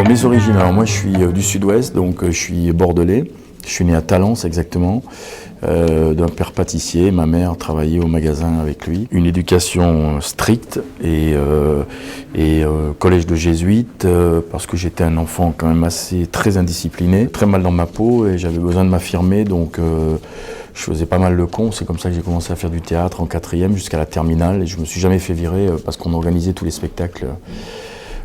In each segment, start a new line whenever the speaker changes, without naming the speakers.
Mes origines, alors moi je suis du sud-ouest, donc je suis bordelais. Je suis né à Talence exactement, d'un père pâtissier. Ma mère travaillait au magasin avec lui. Une éducation stricte et collège de jésuites, parce que j'étais un enfant quand même très indiscipliné, très mal dans ma peau et j'avais besoin de m'affirmer, donc je faisais pas mal le con. C'est comme ça que j'ai commencé à faire du théâtre en 4e jusqu'à la terminale et je me suis jamais fait virer parce qu'on organisait tous les spectacles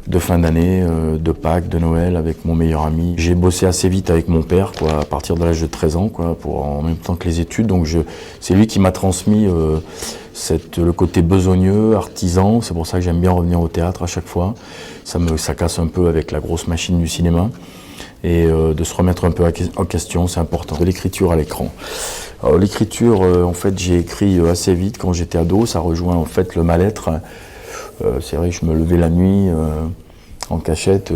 de fin d'année, de Pâques, de Noël avec mon meilleur ami. J'ai bossé assez vite avec mon père, à partir de l'âge de 13 ans, en même temps que les études. Donc c'est lui qui m'a transmis le côté besogneux, artisan. C'est pour ça que j'aime bien revenir au théâtre à chaque fois. Ça casse un peu avec la grosse machine du cinéma. Et de se remettre un peu en question, c'est important. De l'écriture à l'écran. L'écriture, en fait, j'ai écrit assez vite quand j'étais ado. Ça rejoint en fait le mal-être. C'est vrai que je me levais la nuit en cachette.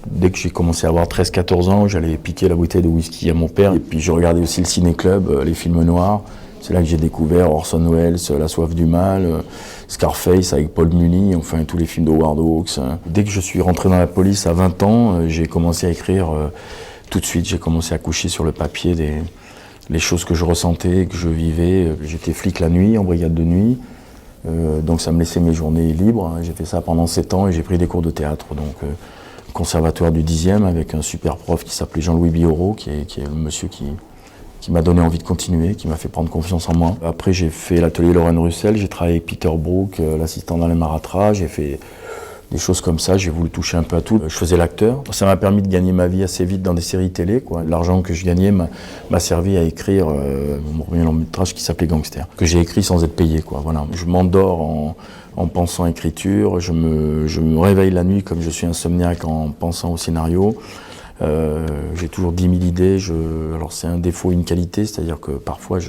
Dès que j'ai commencé à avoir 13-14 ans, j'allais piquer la bouteille de whisky à mon père. Et puis je regardais aussi le ciné-club, les films noirs. C'est là que j'ai découvert Orson Welles, La soif du mal, Scarface avec Paul Muni, enfin tous les films d'Howard Hawks. Dès que je suis rentré dans la police à 20 ans, j'ai commencé à écrire tout de suite. J'ai commencé à coucher sur le papier les choses que je ressentais, que je vivais. J'étais flic la nuit, en brigade de nuit. Donc ça me laissait mes journées libres. J'ai fait ça pendant 7 ans et j'ai pris des cours de théâtre. Donc conservatoire du 10e avec un super prof qui s'appelait Jean-Louis Biorot, qui est le monsieur qui m'a donné envie de continuer, qui m'a fait prendre confiance en moi. Après j'ai fait l'atelier Lorraine Russell, j'ai travaillé avec Peter Brook, l'assistant d'Alain Maratra, j'ai fait des choses comme ça, j'ai voulu toucher un peu à tout. Je faisais l'acteur. Ça m'a permis de gagner ma vie assez vite dans des séries télé. L'argent que je gagnais m'a servi à écrire mon premier long-métrage qui s'appelait Gangster, que j'ai écrit sans être payé. Voilà. Je m'endors en pensant écriture, je me réveille la nuit comme je suis insomniaque en pensant au scénario. J'ai toujours 10 000 idées. Alors c'est un défaut, une qualité, c'est-à-dire que parfois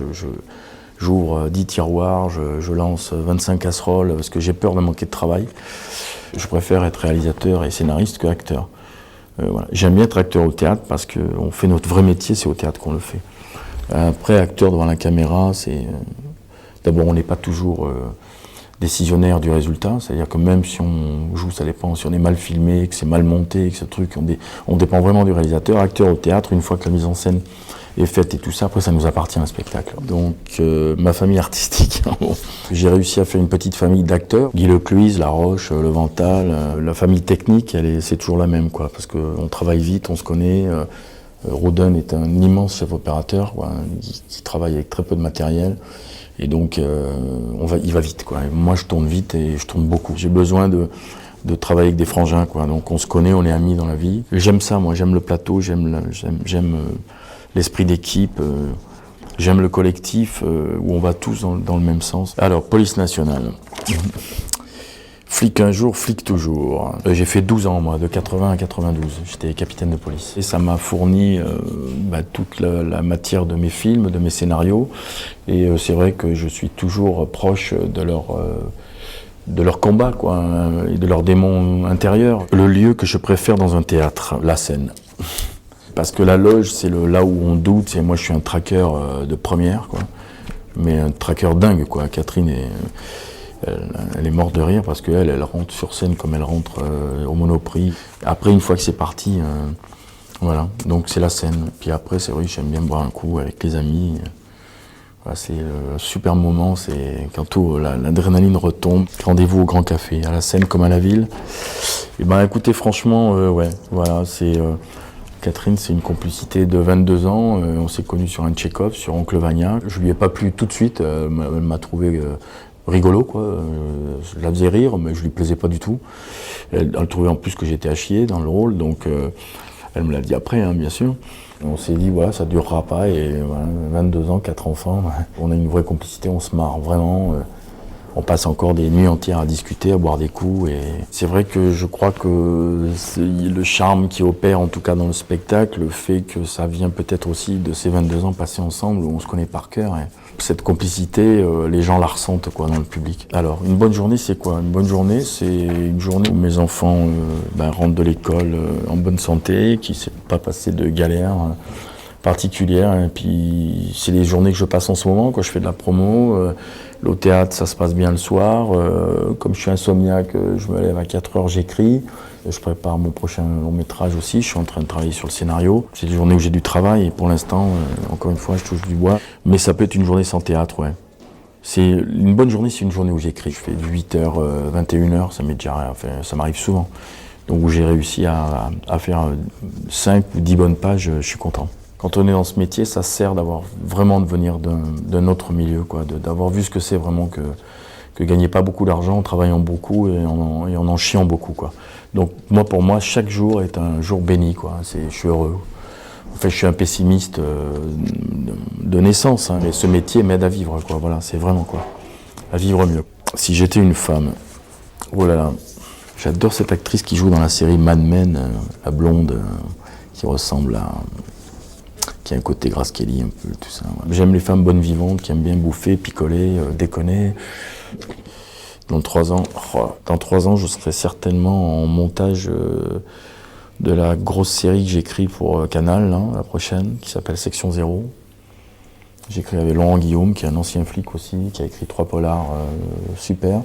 j'ouvre 10 tiroirs, je lance 25 casseroles parce que j'ai peur de manquer de travail. Je préfère être réalisateur et scénariste que acteur. Voilà. J'aime bien être acteur au théâtre parce qu'on fait notre vrai métier, c'est au théâtre qu'on le fait. Après, acteur devant la caméra, d'abord on n'est pas toujours décisionnaire du résultat, c'est-à-dire que même si on joue, ça dépend, si on est mal filmé, que c'est mal monté, que ce truc, on dépend vraiment du réalisateur. Acteur au théâtre, une fois que la mise en scène est faite et tout ça, après ça nous appartient un spectacle. Donc ma famille artistique, j'ai réussi à faire une petite famille d'acteurs. Guy Lecluise, La Roche, Le Vental, la famille technique, c'est toujours la même, parce qu'on travaille vite, on se connaît. Rodin est un immense chef opérateur, qui travaille avec très peu de matériel. Et donc il va vite, Et moi je tourne vite et je tourne beaucoup. J'ai besoin de travailler avec des frangins, Donc on se connaît, on est amis dans la vie. J'aime ça, moi, j'aime le plateau, j'aime l'esprit d'équipe, j'aime le collectif où on va tous dans le même sens. Alors, police nationale. Flic un jour, flic toujours. J'ai fait 12 ans, moi, de 80 à 92. J'étais capitaine de police. Et ça m'a fourni toute la matière de mes films, de mes scénarios. Et c'est vrai que je suis toujours proche de leur combat, et de leur démon intérieur. Le lieu que je préfère dans un théâtre, la scène. Parce que la loge, c'est là où on doute. Moi, je suis un traqueur de première, mais un traqueur dingue, Catherine elle est morte de rire parce qu'elle rentre sur scène comme elle rentre au Monoprix. Après, une fois que c'est parti, voilà. Donc c'est la scène. Puis après, c'est vrai, j'aime bien boire un coup avec les amis. Voilà, c'est un super moment. C'est quand l'adrénaline retombe. Rendez-vous au Grand Café, à la scène comme à la ville. Et écoutez, franchement, voilà, c'est. Catherine, c'est une complicité de 22 ans. On s'est connus sur un Tchekhov, sur Oncle Vania. Je lui ai pas plu tout de suite. Elle m'a trouvé rigolo, Je la faisais rire, mais je lui plaisais pas du tout. Elle trouvait en plus que j'étais à chier dans le rôle, donc elle me l'a dit après, bien sûr. On s'est dit, voilà, ça durera pas. Et voilà, 22 ans, 4 enfants. On a une vraie complicité, on se marre vraiment. On passe encore des nuits entières à discuter, à boire des coups. Et c'est vrai que je crois que le charme qui opère, en tout cas dans le spectacle, le fait que ça vient peut-être aussi de ces 22 ans passés ensemble, où on se connaît par cœur. Et cette complicité, les gens la ressentent dans le public. Alors, une bonne journée, c'est quoi? Une bonne journée, c'est une journée où mes enfants rentrent de l'école en bonne santé, qui ne s'est pas passé de galère particulière. Et puis, c'est les journées que je passe en ce moment, je fais de la promo. Au théâtre, ça se passe bien le soir. Comme je suis insomniaque, je me lève à 4 heures, j'écris. Je prépare mon prochain long métrage aussi, je suis en train de travailler sur le scénario. C'est des journées où j'ai du travail et pour l'instant, encore une fois, je touche du bois. Mais ça peut être une journée sans théâtre, ouais. C'est une bonne journée, c'est une journée où j'écris. Je fais de 8h, 21h, ça m'est déjà, enfin, ça m'arrive souvent. Donc où j'ai réussi à faire 5 ou 10 bonnes pages, je suis content. Quand on est dans ce métier, ça sert vraiment de venir d'un autre milieu, quoi, d'avoir vu ce que c'est vraiment que gagner pas beaucoup d'argent en travaillant beaucoup et en chiant beaucoup, quoi. Donc pour moi, chaque jour est un jour béni, quoi. Je suis heureux. En fait, je suis un pessimiste de naissance, hein, mais ce métier m'aide à vivre, quoi. Voilà, c'est vraiment quoi, à vivre mieux. Si j'étais une femme, oh là là, j'adore cette actrice qui joue dans la série Mad Men, la blonde, qui ressemble à, qui a un côté Grace Kelly un peu, tout ça. J'aime les femmes bonnes vivantes qui aiment bien bouffer, picoler, déconner. Dans 3 ans, je serai certainement en montage de la grosse série que j'écris pour Canal, hein, la prochaine, qui s'appelle Section 0. J'écris avec Laurent Guillaume, qui est un ancien flic aussi, qui a écrit 3 polars super.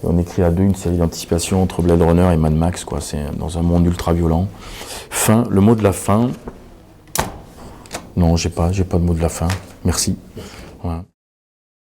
Et on écrit à 2 une série d'anticipation entre Blade Runner et Mad Max, quoi. C'est dans un monde ultra violent. Fin, le mot de la fin. Non, j'ai pas de mot de la fin. Merci. Voilà.